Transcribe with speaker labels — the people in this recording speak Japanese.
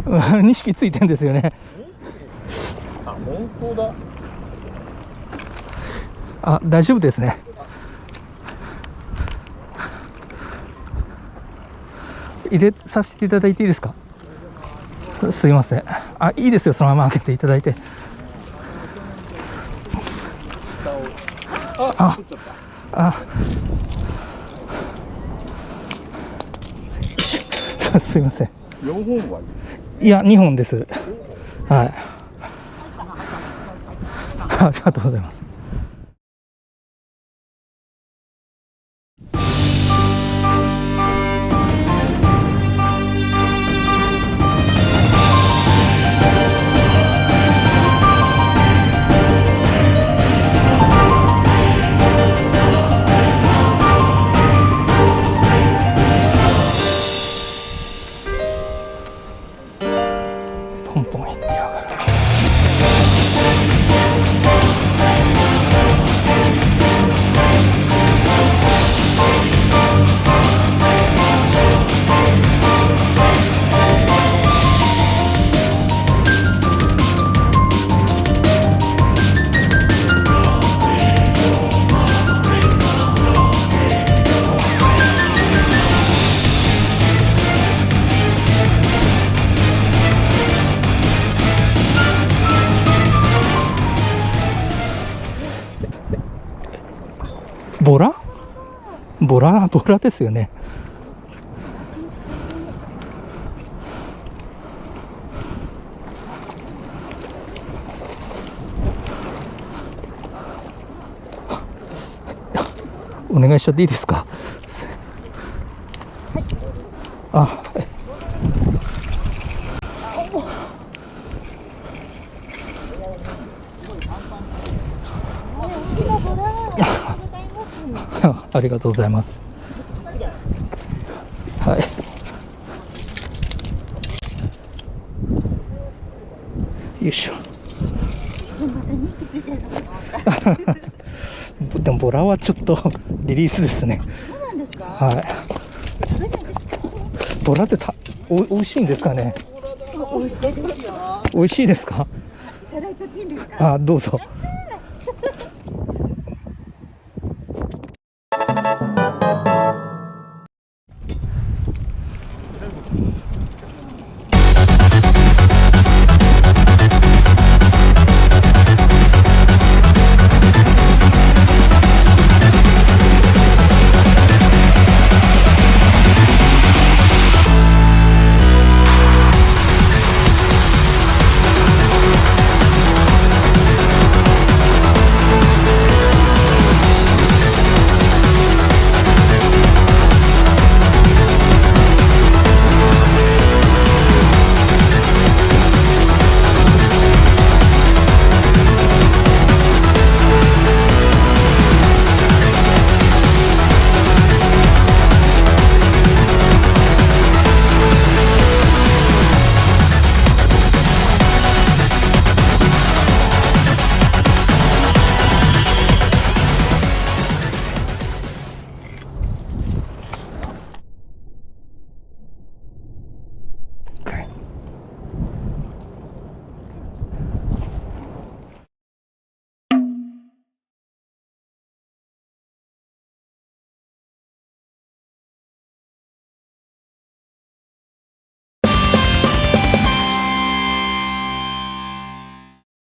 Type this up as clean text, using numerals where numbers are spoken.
Speaker 1: 2匹ついてんですよね。
Speaker 2: あ、本当だ。
Speaker 1: あ、大丈夫ですね。入れさせていただいていいですか。すいません。あ、いいですよ、そのまま開けていただいて。あ、すいません。
Speaker 2: 4本はい
Speaker 1: や、2本です。はい。ありがとうございます。ポンポン行ってやがる。ボラですよね。お願いしちゃっていいですか。あ、ありがとうございます。はい。よいしょ。でもボラはちょっとリリースですね。
Speaker 3: そうなんですか。
Speaker 1: はい。ボラっておいしいんですかね。
Speaker 3: 美味しいですよ。
Speaker 1: 美味しいですか。
Speaker 3: いただいちゃっていいんですか。
Speaker 1: あ、どうぞ。